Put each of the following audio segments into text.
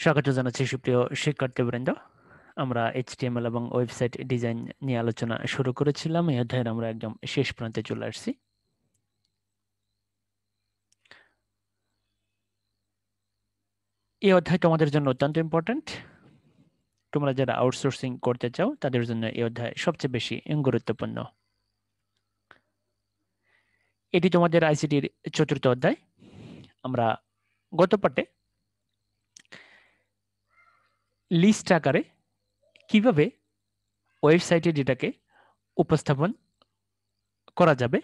স্বাগত জানাচ্ছি সুপ্রিয় শিক্ষার্থীবৃন্দ। আমরা HTML এবং ওয়েবসাইট ডিজাইন নিয়ে আলোচনা শুরু করেছিলাম। এই অধ্যায়ের আমরা একদম শেষ প্রান্তে চলে আসছি। এই অধ্যায় তোমাদের জন্য অত্যন্ত ইম্পর্ট্যান্ট। তোমরা যারা আউটসোর্সিং করতে চাও তাদের জন্য এই অধ্যায় সবচেয়ে বেশি গুরুত্বপূর্ণ। এটি তোমাদের আইসিটির চতুর্থ অধ্যায়। আমরা গত পাঠে লিস্ট আকারে কিভাবে ওয়েবসাইটে ডেটাকে উপস্থাপন করা যাবে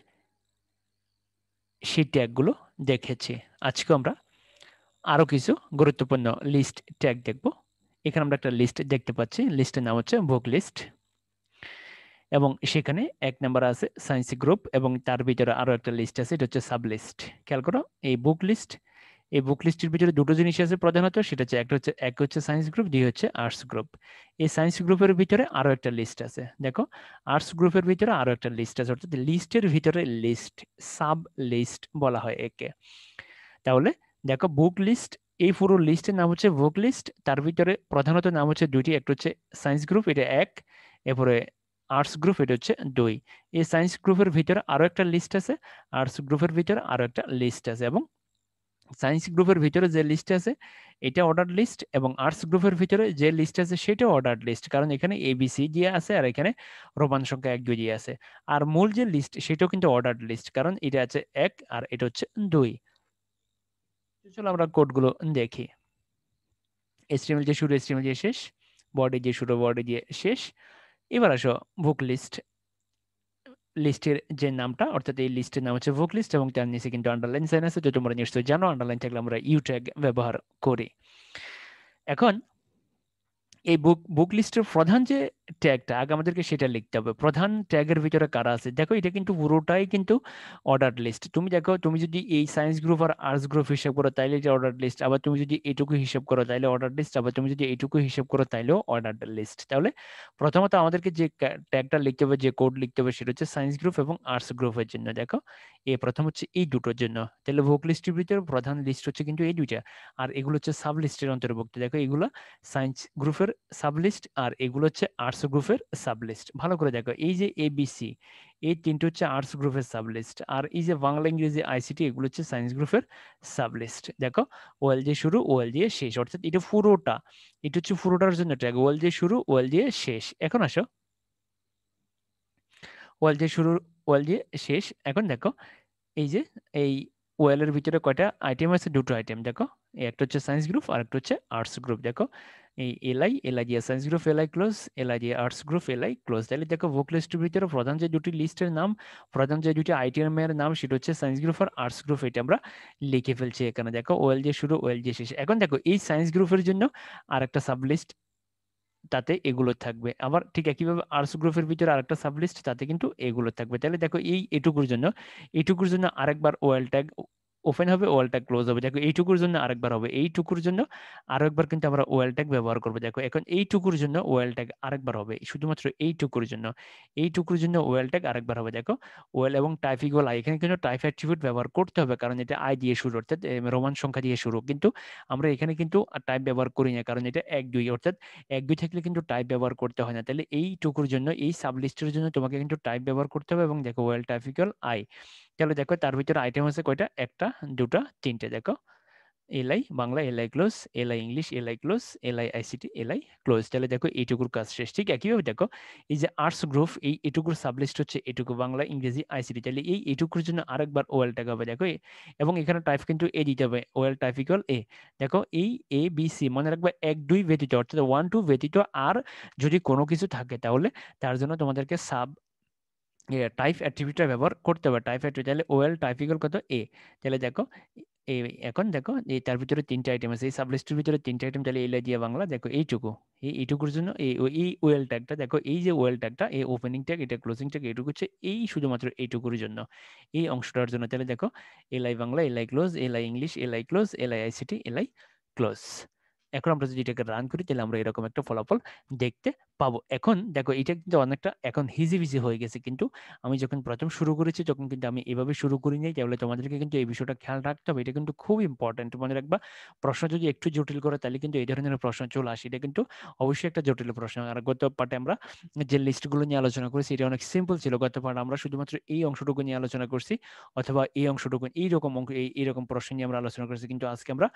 সেই ট্যাগগুলো দেখেছি। আজকে আমরা আরো কিছু গুরুত্বপূর্ণ লিস্ট ট্যাগ দেখব। এখানে আমরা একটা লিস্ট দেখতে পাচ্ছি। লিস্টের নাম হচ্ছে বুক লিস্ট এবং সেখানে এক নাম্বার আছে সায়েন্স গ্রুপ এবং তার ভিতরে আরো একটা লিস্ট আছে, এটা হচ্ছে সাব লিস্ট। খেয়াল করো, এই বুক লিস্টের ভিতরে দুটো জিনিস আছে প্রধানত, সেটা হচ্ছে এক হচ্ছে সায়েন্স গ্রুপ, দুই হচ্ছে আর্টস গ্রুপ। এই সায়েন্স গ্রুপের ভিতরে আরো একটা লিস্ট আছে। দেখো, আর্টস গ্রুপের ভিতরে আরো একটা লিস্ট আছে, অর্থাৎ লিস্টের ভিতরে লিস্ট, সাব লিস্ট বলা হয় একে। তাহলে দেখো, বুক লিস্ট, এই পুরো লিস্টের নাম হচ্ছে বুক লিস্ট। তার ভিতরে প্রধানত নাম হচ্ছে দুইটি, একটা হচ্ছে সায়েন্স গ্রুপ, এটা এক, এরপরে আর্টস গ্রুপ, এটা হচ্ছে দুই। এই সায়েন্স গ্রুপের ভিতরে আরো একটা লিস্ট আছে, আর্টস গ্রুপের ভিতরে আরো একটা লিস্ট আছে, এবং সায়েন্স গ্রুপের ভিতরে যে লিস্ট আছে এটা অর্ডার লিস্ট, এবং আর্টস গ্রুপের ভিতরে যে লিস্ট আছে সেটাও অর্ডার লিস্ট, কারণ এখানে ABC দিয়ে আছে আর এখানে রোমান সংখ্যা 1 2 দিয়ে আছে। আর মূল যে লিস্ট সেটাও কিন্তু অর্ডার লিস্ট, কারণ এটা আছে 1 আর এটা হচ্ছে 2। চলো আমরা কোডগুলো দেখি। HTML যে শুরু, HTML দিয়ে শেষ, বডি যে শুরু, বডি দিয়ে শেষ। এবার আসো বুক লিস্টের যে নামটা, অর্থাৎ এই লিস্টের নাম হচ্ছে বুক লিস্ট এবং তার নিচে কিন্তু আন্ডারলাইন সাইন আছে, তো তোমরা নিশ্চয়ই জানো আন্ডারলাইন থাকলে আমরা ইউ ট্যাগ ব্যবহার করি। এখন এই বুক লিস্টের প্রধান যে ট্যাগটা, আগে আমাদেরকে সেটা লিখতে হবে। প্রধান ট্যাগের ভিতরে কারা আছে দেখো, এটা কিন্তু পুরোটাই কিন্তু অর্ডার লিস্ট। তুমি দেখো, তুমি যদি এই সায়েন্স গ্রুপ আর আর্টস গ্রুপ হিসাব করো তাইলে এটা অর্ডার লিস্ট, আবার তুমি যদি এইটুকু হিসাব করো তাইলে অর্ডার লিস্ট, আবার তুমি যদি এইটুকু হিসাব করো তাইলেও অর্ডার লিস্ট। তাহলে প্রথমত আমাদেরকে যে ট্যাগটা লিখতে হবে, যে কোড লিখতে হবে, সেটা হচ্ছে সায়েন্স গ্রুপ এবং আর্টস গ্রুপের জন্য। দেখো, প্রথম হচ্ছে এই দুটোর জন্য। তাহলে বুক লিস্টের ভিতরে প্রধান লিস্ট হচ্ছে কিন্তু এই দুইটা, আর এগুলো হচ্ছে সাব লিস্টের অন্তর্ভুক্ত। দেখো, এগুলো সায়েন্স গ্রুপের সাবলিস্ট আর এগুলো হচ্ছে আর্টস গ্রুপের সাবলিস্ট। ভালো করে দেখো, এই যে ABC, এই তিনটে হচ্ছে আর্টস গ্রুপের সাবলিস্ট, আর এই যে বাংলা ইংরেজি ICT এগুলো হচ্ছে সায়েন্স গ্রুপের সাবলিস্ট। দেখো, ওয়েল দিয়ে শুরু, ওয়েল দিয়ে শেষ, অর্থাৎ এটা পুরোটা, এটা হচ্ছে পুরোটার জন্য ট্যাগ, ওয়েল দিয়ে শুরু, ওয়েল দিয়ে শেষ। এখন আসো, ওয়েল দিয়ে শুরু, ওয়েল দিয়ে শেষ। এখন দেখো, এই যে এই ওয়েলের ভিতরে কয়টা আইটেম আছে, দুটো আইটেম। দেখো, একটা হচ্ছে সায়েন্স গ্রুপ আর একটা হচ্ছে আর্টস গ্রুপ। দেখো, এই এলআই দিয়ে science group, LI close, LI দিয়ে আর্টস গ্রুপ, এলআই ক্লোজ। তাহলে দেখো, বুক লিস্টের ভিতরে প্রধান যে দুটি লিস্টের নাম, প্রধান যে দুটি আইটেমের নাম, সেটা হচ্ছে সায়েন্স গ্রুপ আর আর্টস গ্রুপ। এটা আমরা লিখে ফেলছি এখানে। দেখো, ওয়েল দিয়ে শুরু, ওয়েল দিয়ে শেষ। এখন দেখো, এই সায়েন্স গ্রুপের জন্য আর একটা সাবলিস্ট, তাতে এগুলো থাকবে। আবার ঠিক একইভাবে আর্টস গ্রুপের ভিতরে আরেকটা সাবলিস্ট, তাতে কিন্তু এগুলো থাকবে। তাহলে দেখো, এইটুকুর জন্য আরেকবার ওয়েল ট্যাগ ওপেন হবে, ওয়েল ট্যাগ ক্লোজ হবে। দেখো, এইটুকুর জন্য আরেকবার হবে, এইটুকুর জন্য আরো একবার কিন্তু আমরা ওয়েল ট্যাগ ব্যবহার করবো। দেখো, এখন এইটুকুর জন্য ওয়েল ট্যাগ আরেকবার হবে, শুধুমাত্র এইটুকুর জন্য ওয়েল ট্যাগ আরেকবার হবে। দেখো, ওয়েল এবং টাইপ ইকুয়াল আই, এখানে কিন্তু টাইপ অ্যাট্রিবিউট ব্যবহার করতে হবে, কারণ এটা আই দিয়ে শুরু, অর্থাৎ রোমান সংখ্যা দিয়ে শুরু। কিন্তু আমরা এখানে কিন্তু টাইপ ব্যবহার করি না, কারণ এটা 1 2, অর্থাৎ 1 2 থাকলে কিন্তু টাইপ ব্যবহার করতে হয় না। তাহলে এইটুকুর জন্য, এই সাবলিস্টের জন্য তোমাকে কিন্তু টাইপ ব্যবহার করতে হবে। এবং দেখো, ওয়েল টাইপ ইকুয়াল আই। তাহলে দেখো, তার ভিতরে আইটেম আছে কয়টা, একটা, দুটা, তিনটে। দেখো, LI Bangla, LI close, LI English, LI close, LI ICT, LI close. তাহলে দেখো, এইটুকুর কাজ শেষ। ঠিক একইভাবে দেখো, এই যে আর্টস গ্রুপ, এইটুকুর সাবলিস্ট হচ্ছে এটুকু, বাংলা ইংরেজি ICT। তাহলে এইটুকুর জন্য আরেকবার ওয়েল ট্যাগ হবে। দেখো, এবং এখানে টাইপ কিন্তু এ দিতে হবে, ওয়েল টাইপ ইকুয়াল এ। দেখো, এই ABC মনে রাখবে 1 2 ব্যতীত, অর্থাৎ 1 2 ব্যতীত আর যদি কোনো কিছু থাকে তাহলে তার জন্য তোমাদেরকে টাইপ অ্যাট্রিবিউটটা ব্যবহার করতে হবে, টাইপ অ্যাট্রিবিউট। তাহলে ওয়েল টাইপ ইকুয়াল কত, এ। তাহলে দেখো, এখন দেখো, এই তার ভিতরে তিনটা আইটেম আছে, এই সাবলিস্টের ভিতরে তিনটা আইটেম। তাহলে এলআই দিয়ে বাংলা, দেখো এইটুকুর জন্য এই ওয়েল ট্যাগটা, দেখো এই যে ওয়েল ট্যাগটা, এই ওপেনিং ট্যাগ, এটা ক্লোজিং ট্যাগ, এইটুকু হচ্ছে এই শুধুমাত্র এইটুকুর জন্য, এই অংশটার জন্য। তাহলে দেখো, LI Bangla, LI close, LI English, LI close, LI ICT, LI close. এখন আমরা যদি এটাকে রান করি তাহলে আমরা এরকম একটা ফলাফল দেখতে পাবো। এখন দেখো এটা কিন্তু অনেকটা এখন হিজিবিজি হয়ে গেছে, কিন্তু আমি যখন প্রথম শুরু করেছি তখন কিন্তু আমি এভাবে শুরু করি নাই। তাহলে তোমাদেরকে কিন্তু এই বিষয়টা খেয়াল রাখতে হবে, এটা কিন্তু খুব ইম্পর্টেন্ট। মনে রাখবা, প্রশ্ন যদি একটু জটিল করে তাহলে কিন্তু এই ধরনের প্রশ্ন চলে আসে, এটা কিন্তু অবশ্যই একটা জটিল প্রশ্ন। আর গত পার্টে আমরা যে লিস্টগুলো নিয়ে আলোচনা করেছি এটা অনেক সিম্পল ছিল। গত পার্টে আমরা শুধুমাত্র এই অংশটুকু নিয়ে আলোচনা করছি, অথবা এই অংশটুকু এইরকম অঙ্ক এইরকম প্রশ্ন নিয়ে আমরা আলোচনা করেছি। কিন্তু আজকে আমরা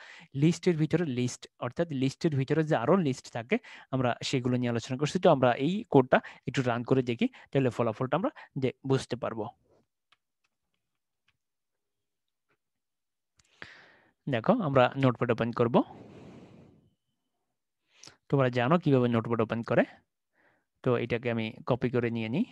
লিস্টের ভিতরে লিস্ট, অর্থাৎ লিস্টের ভিতরে যে আরো লিস্ট থাকে আমরা সেগুলো নিয়ে আলোচনা করছি। তো আমরা এই কোডটা একটু রান করে দেখি, তাহলে ফলাফলটা আমরা বুঝতে পারবো। দেখো আমরা নোটপ্যাড ওপেন করব। তোমরা জানো কিভাবে নোটপ্যাড ওপেন করে, তো এটাকে আমি কপি করে নিয়ে নিই।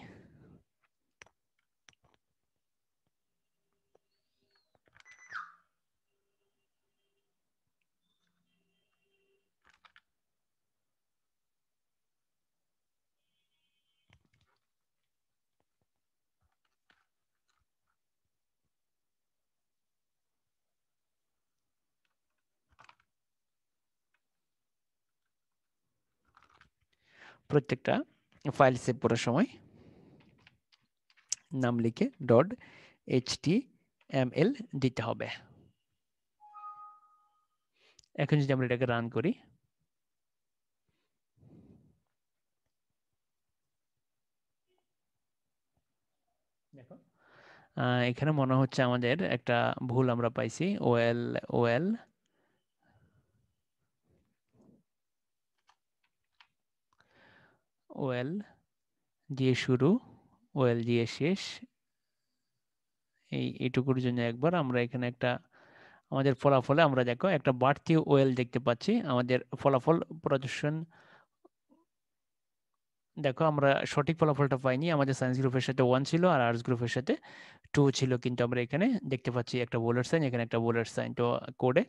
প্রত্যেকটা ফাইল সেভ করার সময় নাম লিখে .html দিতে হবে। এখন যদি আমরা এটাকে রান করি, দেখো এখানে মনে হচ্ছে আমাদের একটা ভুল আমরা পাইছি। ওএল ওএল ওএল দিয়ে শুরু, ওএল দিয়ে শেষ, এইটুকুর জন্য একবার আমরা এখানে একটা আমাদের ফলাফলে আমরা দেখো একটা বাড়তি ওএল দেখতে পাচ্ছি আমাদের ফলাফল প্রদর্শন। দেখো আমরা সঠিক ফলাফলটা পাইনি, আমাদের সায়েন্স গ্রুপের সাথে 1 ছিল আর আর্টস গ্রুপের সাথে 2 ছিল, কিন্তু আমরা এখানে দেখতে পাচ্ছি একটা বোলার সাইন, এখানে একটা বোলার সাইন। তো কোডে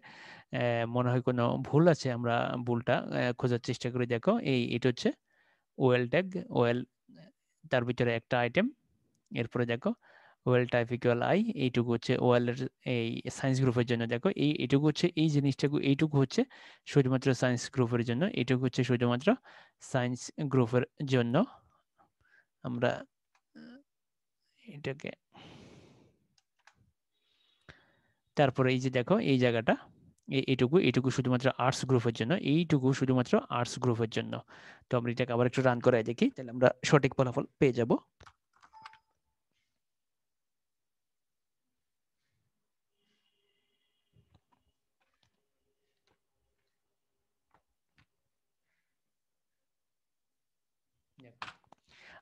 মনে হয় কোনো ভুল আছে, আমরা ভুলটা খোঁজার চেষ্টা করি। দেখো এটা হচ্ছে ওয়েল ট্যাগ, ওয়েল তার ভিতরে একটা আইটেম, এরপরে দেখো ওয়েল টাইপ ইকুয়াল আই, এইটুকু হচ্ছে ওয়েল এর এই সায়েন্স গ্রুপের জন্য। দেখো এইটুকু হচ্ছে এই জিনিসটাকে, এইটুকু হচ্ছে শুধুমাত্র সায়েন্স গ্রুপের জন্য, এইটুকু হচ্ছে শুধুমাত্র সায়েন্স গ্রুপের জন্য। আমরা এটাকে তারপরে এই যে দেখো এই জায়গাটা এইটুকু এইটুকু শুধুমাত্র আর্টস গ্রুপের জন্য, এইটুকু শুধুমাত্র আর্টস গ্রুপের জন্য। তো আমরা এটাকে আবার একটু রান করে দেখি, তাহলে আমরা সঠিক ফলাফল পেয়ে যাব।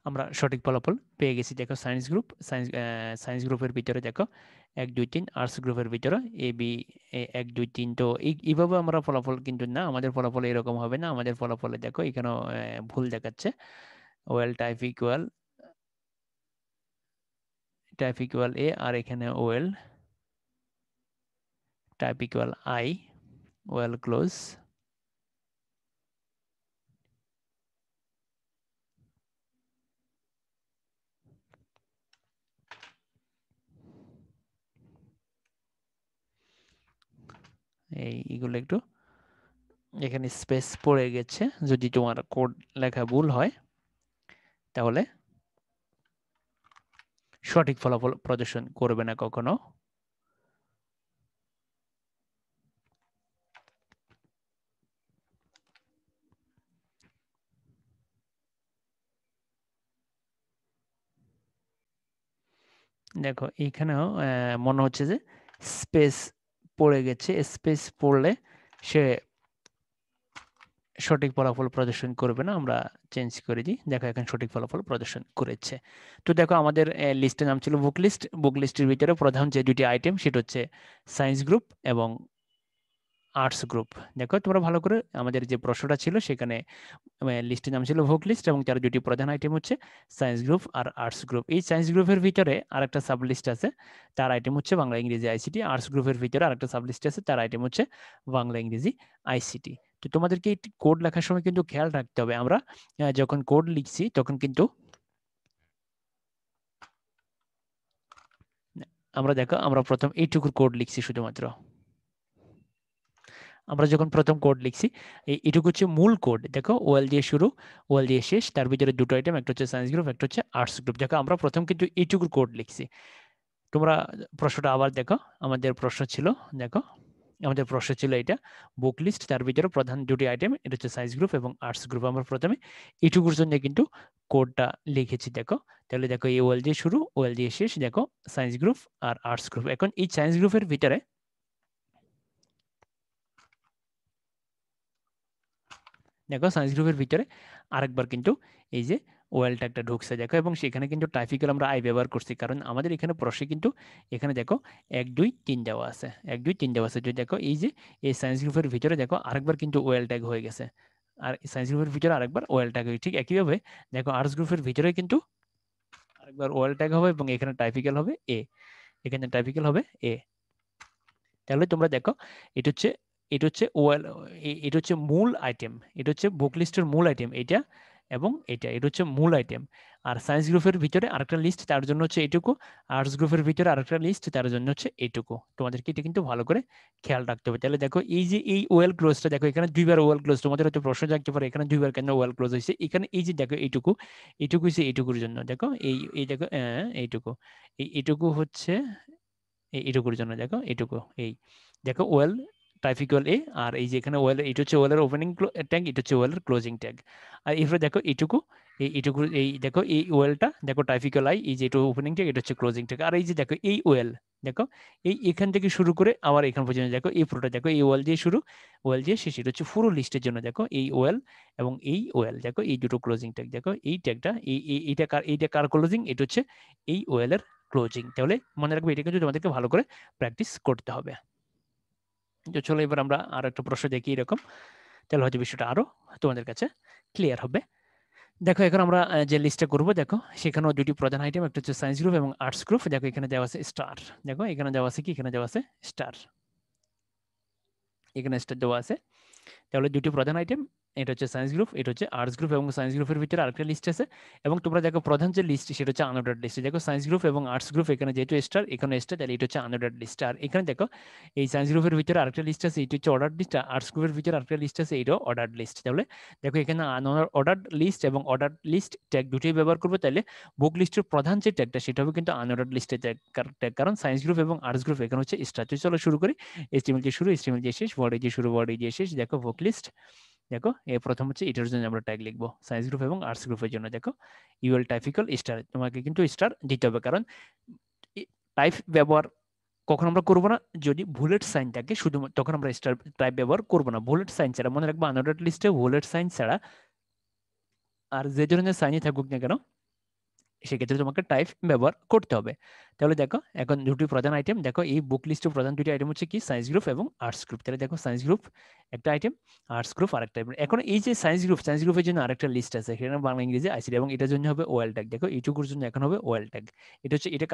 আমরা সঠিক ফলাফল পেয়ে গেছি। দেখো সায়েন্স গ্রুপ, সায়েন্স গ্রুপের ভিতরে দেখো 1 2 3, আর্টস গ্রুপের ভিতরে এ বি 1 2 3। তো এইভাবে আমরা ফলাফল কিন্তু না, আমাদের ফলাফল এরকম হবে না। আমাদের ফলাফলে দেখো এখানেও ভুল দেখাচ্ছে। ওয়েল টাইপ ইকুয়াল এ, আর এখানে well type equal I, well close. এইগুলো একটু এখানে স্পেস পড়ে গেছে, যদি তোমার কোড লেখা ভুল হয় তাহলে সঠিক ফলাফল প্রদর্শন করবে না কখনো। দেখো এইখানেও মনে হচ্ছে যে স্পেস পড়ে গেছে, স্পেস পড়লে সে সঠিক ফলাফল প্রদর্শন করবে না। আমরা চেঞ্জ করে দিই, দেখো এখন সঠিক ফলাফল প্রদর্শন করেছে। তো দেখো আমাদের লিস্টের নাম ছিল বুক লিস্ট, বুক লিস্টের ভিতরে প্রধান যে দুটি আইটেম সেটা হচ্ছে সায়েন্স গ্রুপ এবং আর্টস গ্রুপ। দেখো তোমরা ভালো করে, আমাদের যে প্রশ্নটা ছিল সেখানে লিস্টের নাম ছিল বুক লিস্ট এবং তার দুটি প্রধান আইটেম হচ্ছে সায়েন্স গ্রুপ আর আর্টস গ্রুপ। এই সায়েন্স গ্রুপের ভিতরে আরেকটা সাব লিস্ট আছে, তার আইটেম হচ্ছে বাংলা ইংরেজি আইসিটি। আর্টস গ্রুপের ভিতরে আরেকটা সাব লিস্ট আছে, তার আইটেম হচ্ছে বাংলা ইংরেজি আইসিটি। তো তোমাদেরকে এই কোড লেখার সময় কিন্তু খেয়াল রাখতে হবে, আমরা যখন কোড লিখছি তখন কিন্তু আমরা দেখো আমরা প্রথম এইটুকুর কোড লিখছি শুধুমাত্র, আমরা যখন প্রথম কোড লিখছি এটুকু হচ্ছে মূল কোড। দেখো ওয়েল দিয়ে শুরু, ওয়েল দিয়ে শেষ, তার ভিতরে দুটো আইটেম, একটা হচ্ছে সায়েন্স গ্রুপ, একটা হচ্ছে আর্টস গ্রুপ। দেখো আমরা প্রথম কিন্তু এইটুকুর কোড লিখছি। তোমরা প্রশ্নটা আবার দেখো, আমাদের প্রশ্ন ছিল, দেখো আমাদের প্রশ্ন ছিল এটা বুক লিস্ট, তার ভিতরে প্রধান দুটি আইটেম, এটা হচ্ছে সায়েন্স গ্রুপ এবং আর্টস গ্রুপ। আমরা প্রথমে এইটুকুর জন্য কিন্তু কোডটা লিখেছি। দেখো তাহলে দেখো এই ওয়েল দিয়ে শুরু, ওয়েল দিয়ে শেষ, দেখো সায়েন্স গ্রুপ আর আর্টস গ্রুপ। এখন এই সায়েন্স গ্রুপের ভিতরে দেখো সায়েন্স গ্রুপের ভিতরে আরেকবার কিন্তু এই যে ওয়েল ট্যাগটা ঢুকছে দেখো, এবং সেখানে কিন্তু টাইপিক্যাল আমরা আই ব্যবহার করছি, কারণ আমাদের এখানে প্রশ্নে কিন্তু এখানে দেখো 1 2 3 দেওয়া আছে, 1 2 3 দেওয়া আছে। যদি দেখো এই যে এই সায়েন্স গ্রুপের ভিতরে দেখো আরেকবার কিন্তু ওয়েল ট্যাগ হয়ে গেছে, আর সায়েন্স গ্রুপের ভিতরে আরেকবার ওয়েল ট্যাগ হয়ে, ঠিক একইভাবে দেখো আর্টস গ্রুপের ভিতরে কিন্তু আরেকবার ওয়েল ট্যাগ হবে এবং এখানে টাইপিক্যাল হবে এ, এখানে টাইপিক্যাল হবে এ। তাহলে তোমরা দেখো এটা হচ্ছে, এটা হচ্ছে ওয়েল, এটা হচ্ছে মূল আইটেম, এটা হচ্ছে বুক লিস্টের মূল আইটেম এটা এবং এটা হচ্ছে মূল আইটেম। আর সায়েন্স গ্রুপের ভিতরে আরেকটা লিস্ট, তার জন্য হচ্ছে এইটুকু। আর্টস গ্রুপের ভিতরে আরেকটা লিস্ট, তার জন্য হচ্ছে এইটুকু। তোমাদেরকে এটা কিন্তু ভালো করে খেয়াল রাখতে হবে। তাহলে দেখো এই যে এই ওয়েল ক্লোজটা দেখো, এখানে দুইবার ওয়েল ক্লোজ, তোমাদের হয়তো প্রশ্ন জাগতে পারে এখানে দুইবার কেন ওয়েল ক্লোজ হয়েছে। এখানে এই যে দেখো এইটুকু, এইটুকু হচ্ছে এইটুকুর জন্য, দেখো এই দেখো এইটুকু, এইটুকু হচ্ছে এইটুকুর জন্য, দেখো এইটুকু, এই দেখো ওয়েল ট্রাইফিকল এ, আর এই যে এখানে ওয়েল, এটা হচ্ছে ওয়েলের ওপেনিং ট্যাগ, এটা হচ্ছে ওয়েলের ক্লোজিং ট্যাগ। আর এরপরে দেখো এইটুকু, এইটুকু, এই দেখো এই ওয়েলটা দেখো ট্রাইফিকল আই, এই যে এটা ওপেনিং ট্যাগ, এটা হচ্ছে ক্লোজিং ট্যাগ। আর এই যে দেখো এই ওয়েল, দেখো এই এখান থেকে শুরু করে আবার এখান পর্যন্ত দেখো এই পুরোটা, দেখো এই ওয়েল দিয়ে শুরু, ওয়েল দিয়ে শেষ, এটা হচ্ছে পুরো লিস্টের জন্য। দেখো এই ওয়েল এবং এই ওয়েল, দেখো এই দুটো ক্লোজিং ট্যাগ, দেখো এই ট্যাগটা এইটা কার ক্লোজিং, এটা হচ্ছে এই ওয়েলের ক্লোজিং। তাহলে মনে রাখবে এটা কিন্তু তোমাদেরকে ভালো করে প্র্যাকটিস করতে হবে। তো চলো এবার আমরা আর একটা প্রশ্ন দেখি এরকম, তাহলে হয়তো বিষয়টা আরো তোমাদের কাছে ক্লিয়ার হবে। দেখো এখন আমরা যে লিস্টটা করবো, দেখো সেখানেও দুটি প্রধান আইটেম, একটা হচ্ছে সায়েন্স গ্রুপ এবং আর্টস গ্রুপ। দেখো এখানে দেওয়া আছে স্টার, দেখো এখানে দেওয়া আছে কি, এখানে দেওয়া আছে স্টার, এখানে স্টার দেওয়া আছে। তাহলে দুটি প্রধান আইটেম, এটা হচ্ছে সায়েন্স গ্রুপ, এটা হচ্ছে আর্টস গ্রুপ, এবং সায়েন্স গ্রুপের ভিতরে আরেকটা লিস্ট আছে। এবং তোমরা দেখো প্রধান যে লিস্ট সেটা হচ্ছে আনঅর্ডার্ড লিস্ট। দেখো সায়েন্স গ্রুপ এবং আর্টস গ্রুপ এখানে যেহেতু স্টার, এখানে স্টার, তাহলে এটা হচ্ছে আনঅর্ডার্ড লিস্ট। আর এখানে দেখো এই সায়েন্স গ্রুপের ভিতরে আরেকটা লিস্ট আছে, এটা হচ্ছে অর্ডার্ড লিস্ট। আর্টস গ্রুপের ভিতরে আরেকটা লিস্ট আছে, এটাও অর্ডার্ড লিস্ট। তাহলে দেখো এখানে অর্ডার্ড লিস্ট এবং অর্ডার্ড লিস্ট ট্যাগ দুটোই ব্যবহার করবো। তাহলে বুক লিস্টের প্রধান যে ট্যাগটা সেটা হবে কিন্তু আনঅর্ডার্ড লিস্টের ট্যাগ, কারণ সায়েন্স গ্রুপ এবং আর্টস গ্রুপ এখানে হচ্ছে স্টার। তো চলো শুরু করি। এইচটিএমএল দিয়ে শুরু, এইচটিএমএল দিয়ে শেষ, বডি দিয়ে শুরু, বডি দিয়ে শেষ। দেখো বুক লিস্ট, দেখো এ প্রথম হচ্ছে এটার জন্য আমরা ট্যাগ লিখবো সায়েন্স গ্রুপ এবং আর্টস গ্রুপের জন্য। দেখো ইউএল টাইপিক্যাল স্টার, তোমাকে কিন্তু স্টার দিতে হবে, কারণ টাইপ ব্যবহার কখন আমরা করবো না, যদি বুলেট সাইন থাকে শুধু তখন আমরা স্টার টাইপ ব্যবহার করবো না। বুলেট সাইন ছাড়া, মনে রাখবো আনঅর্ডার্ড লিস্টে বুলেট সাইন ছাড়া আর যে ধরনের সাইনই থাকুক না কেন সেক্ষেত্রে তোমাকে টাইপ ব্যবহার করতে হবে। তাহলে দেখো এখন দুটি প্রধান আইটেম, দেখো এই বুক লিস্টের প্রধান দুটি আইটেম হচ্ছে কি, সায়েন্স গ্রুপ এবং আর্টস গ্রুপ। তাহলে দেখো সায়েন্স গ্রুপ একটা আইটেম, আর্টস গ্রুপ আরেকটা আইটেম। এখন এই যে সায়েন্স গ্রুপ, সায়েন্স গ্রুপের জন্য আরেকটা লিস্ট আছে, সেখানে বাংলা ইংরেজি আইসিটি, এবং এটার জন্য হবে ওয়েল ট্যাগ। দেখো এইটুকুর জন্য এখন হবে ওয়েল ট্যাগ। এটা হচ্ছে এটা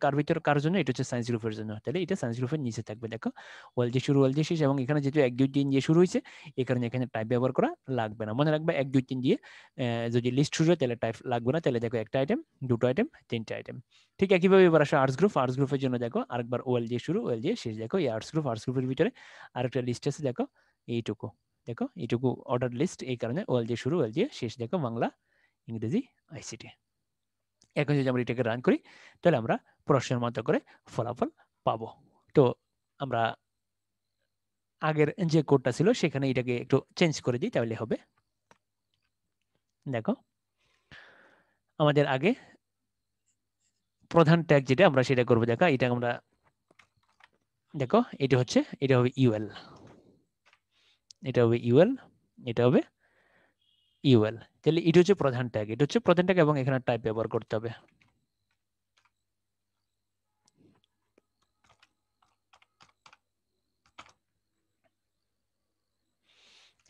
কার ভিতর কার জন্য, এটা হচ্ছে সায়েন্স গ্রুপের জন্য। তাহলে এটা সায়েন্স গ্রুপের নিচে থাকবে। দেখো ওয়েল দিয়ে শুরু, ওয়েল দিয়ে শেষ, এবং এখানে যেহেতু 1 2 3 দিয়ে শুরু হয়েছে এই কারণে এখানে টাইপ ব্যবহার করা লাগবে না। মনে রাখবে 1 2 3 দিয়ে যদি লিস্ট শুরু হয় তাহলে টাইপ লাগবে না। তাহলে দেখো একটা আইটেম, দুটো আইটেম, তিনটে আইটেম। ঠিক একইভাবে এবার আসো আর্টস গ্রুপ, আর্টস গ্রুপের জন্য দেখো আরেকবার ওয়েল দিয়ে শুরু, ওয়েল দিয়ে শেষ। দেখো এই আর্টস গ্রুপ, আর্টস গ্রুপের ভিতরে আরেকটা লিস্ট আছে, দেখো এইটুকু, দেখো এইটুকু অর্ডার লিস্ট, এই কারণে ওয়েল দিয়ে শুরু, ওয়েল দিয়ে শেষ। দেখো বাংলা ইংরেজি আইসিটি। এখন যদি আমরা এটাকে রান করি তাহলে আমরা প্রশ্নের মতো করে ফলাফল পাবো। তো আমরা আগের যে কোডটা ছিল সেখানে এটাকে একটু চেঞ্জ করে দিই, তাহলে হবে। দেখো আমাদের আগে প্রধান ট্যাগ যেটা আমরা সেটা করবো। দেখো এটা আমরা, দেখো এটা হবে ইউএল, এটা হবে ইউএল, এটা হবে ইউএল। তাহলে এটা হচ্ছে প্রধান ট্যাগ, এটা হচ্ছে প্রধান ট্যাগ, এবং এখানে টাইপ ব্যবহার করতে হবে।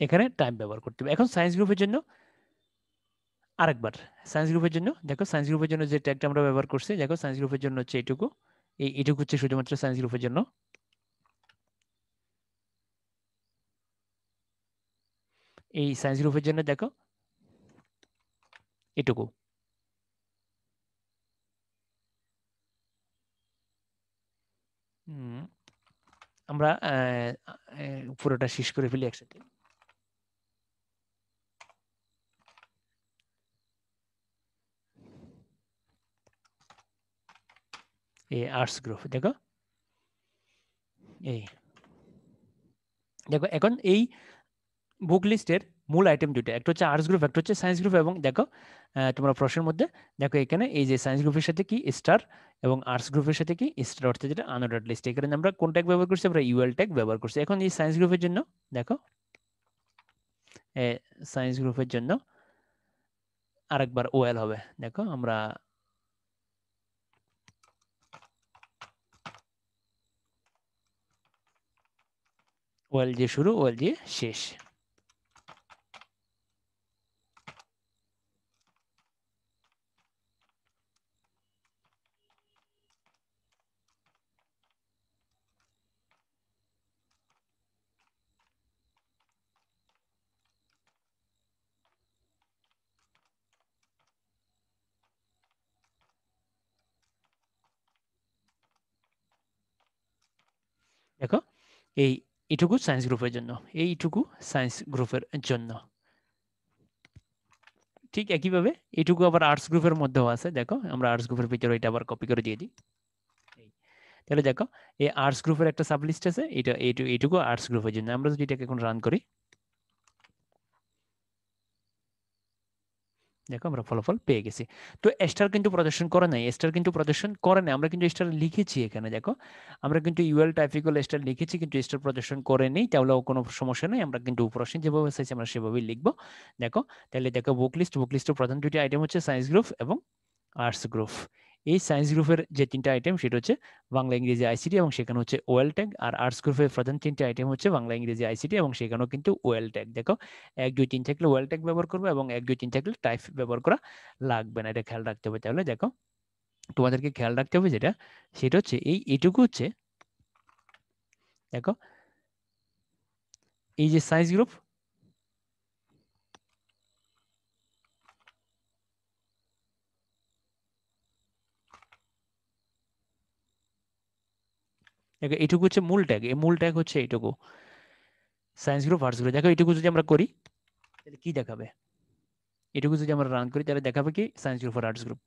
এখানে টাইপ ব্যবহার করতে হবে। এখন সায়েন্স গ্রুপের জন্য আরেকবার, সায়েন্স গ্রুপের জন্য দেখো, সায়েন্স গ্রুপের জন্য যে ট্যাগটা আমরা ব্যবহার করছি, দেখো সায়েন্স গ্রুপের জন্য হচ্ছে এইটুকু, এইটুকু হচ্ছে শুধুমাত্র সায়েন্স গ্রুপের জন্য। এই সায়েন্স গ্রুপের জন্য দেখো এটুকু, আমরা পুরোটা শেষ করে ফেলি একসাথে। এই আর্টস গ্রুপ দেখো, এই দেখো এখন এই বুক লিস্টের মূল আইটেম দুটো, একটা হচ্ছে আর্টস গ্রুপ, একটা হচ্ছে সায়েন্স গ্রুপ। এবং দেখো তোমরা প্রশ্নের মধ্যে দেখো এখানে এই যে সায়েন্স গ্রুপের সাথে কি স্টার এবং আর্টস গ্রুপের সাথে কি স্টার, অর্থাৎ যেটা আনঅর্ডার্ড লিস্ট। এখানে আমরা কোন ট্যাগ ব্যবহার করছি? আমরা ইউএল ট্যাগ ব্যবহার করছি। এখন এই সায়েন্স গ্রুপের জন্য দেখো, সায়েন্স গ্রুপের জন্য আরেকবার ওএল হবে। দেখো আমরা ওএল দিয়ে শুরু, ওএল দিয়ে শেষ। দেখো এইটুকু সায়েন্স গ্রুপের জন্য, এইটুকু সায়েন্স গ্রুপের জন্য। ঠিক একইভাবে এইটুকু আবার আর্টস গ্রুপের মধ্যেও আছে। দেখো আমরা আর্টস গ্রুপের ভিতরে এটা আবার কপি করে দিয়ে দিই। তাহলে দেখো এই আর্টস গ্রুপের একটা সাবলিস্ট আছে, এটা এইটুকু আর্টস গ্রুপের জন্য। আমরা যদি এটাকে এখন রান করি, দেখো আমরা ফলাফল পেয়ে গেছি। তো স্টার কিন্তু প্রদর্শন করে নাই, স্টার কিন্তু প্রদর্শন করে নাই, আমরা কিন্তু স্টার লিখেছি এখানে। দেখো আমরা কিন্তু ইউএল টাইপিক্যাল স্টার লিখেছি, কিন্তু স্টার প্রদর্শন করে নেই, তাহলেও কোনো সমস্যা নেই। আমরা কিন্তু প্রশ্ন যেভাবে চাইছি আমরা সেভাবেই লিখবো। দেখো তাহলে দেখো বুক লিস্টের প্রধান দুটি আইটেম হচ্ছে সায়েন্স গ্রুপ এবং আর্টস গ্রুপ। এই সায়েন্স গ্রুপের যে তিনটা আইটেম সেটা হচ্ছে বাংলা ইংরেজি আইসিটি এবং সেখানে হচ্ছে ওয়েল ট্যাগ। আর আর্টস গ্রুপের প্রধান তিনটা আইটেম হচ্ছে বাংলা ইংরেজি আইসিটি এবং সেখানেও কিন্তু ওয়েল ট্যাগ। দেখো 1 2 3 থাকলে ওয়েল ট্যাগ ব্যবহার করবে এবং 1 2 3 থাকলে টাইপ ব্যবহার করা লাগবে না, এটা খেয়াল রাখতে হবে। তাহলে দেখো তোমাদেরকে খেয়াল রাখতে হবে যেটা, সেটা হচ্ছে এইটুকু হচ্ছে, দেখো এই যে সায়েন্স গ্রুপ, দেখো এইটুকু হচ্ছে মূল ট্যাগ, এই মূল ট্যাগ হচ্ছে এইটুকু সায়েন্স গ্রুপ আর্টস গ্রুপ। দেখো এইটুকু যদি আমরা করি তাহলে কি দেখাবে? এটুকু যদি আমরা রান করি তাহলে দেখাবে কি সায়েন্স গ্রুপ আর আর্টস গ্রুপ।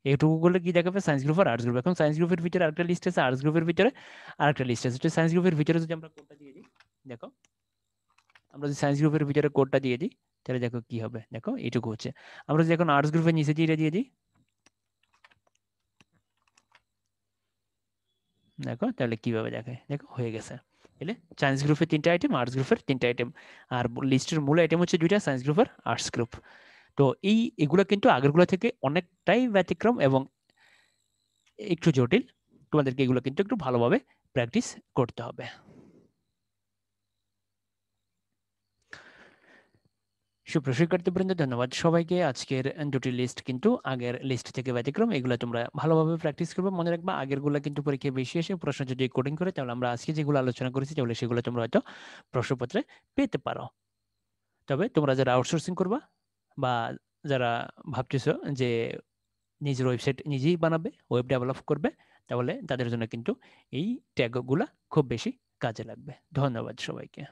এটুকু করলে কি দেখাবে? সায়েন্স গ্রুপ আর আর্টস গ্রুপ। এখন সায়েন্স গ্রুপের ভিতরে আরেকটা লিস্ট আছে, আর্টস গ্রুপের ভিতরে আরেকটা লিস্ট আছে। সায়েন্স গ্রুপের ভিতরে যদি আমরা কোডটা দিয়ে দিই, দেখো আমরা যদি সায়েন্স গ্রুপের ভিতরে কোডটা দিয়ে দিই তাহলে দেখো কি হবে। দেখো এইটুকু হচ্ছে। আমরা যদি এখন আর্টস গ্রুপের নিচে দিয়ে দিই, দেখো তাহলে কিভাবে দেখায়, দেখো হয়ে গেছে। তাহলে সায়েন্স গ্রুপের তিনটা আইটেম, আর্টস গ্রুপের তিনটা আইটেম। আর লিস্টের মূল আইটেম হচ্ছে দুইটা, সায়েন্স গ্রুপ আর আর্টস গ্রুপ। তো এগুলো কিন্তু আগেরগুলো থেকে অনেকটাই ব্যতিক্রম এবং একটু জটিল। তোমাদেরকে এগুলো কিন্তু একটু ভালোভাবে প্র্যাকটিস করতে হবে। সুপ্রিয় শিক্ষার্থীবৃন্দ, ধন্যবাদ সবাইকে। আজকের দুটি লিস্ট কিন্তু আগের লিস্ট থেকে ব্যতিক্রম, এগুলো তোমরা ভালোভাবে প্র্যাকটিস করবে। মনে রাখবা আগের গুলা কিন্তু পরীক্ষায় বেশি এসে প্রশ্ন যদি কোডিং করে, তাহলে আমরা আজকে যেগুলো আলোচনা করেছি তাহলে সেগুলো তোমরা হয়তো প্রশ্নপত্রে পেতে পারো। তবে তোমরা যারা আউটসোর্সিং করবা বা যারা ভাবতেছো যে নিজের ওয়েবসাইট নিজেই বানাবে, ওয়েব ডেভেলপ করবে, তাহলে তাদের জন্য কিন্তু এই ট্যাগগুলা খুব বেশি কাজে লাগবে। ধন্যবাদ সবাইকে।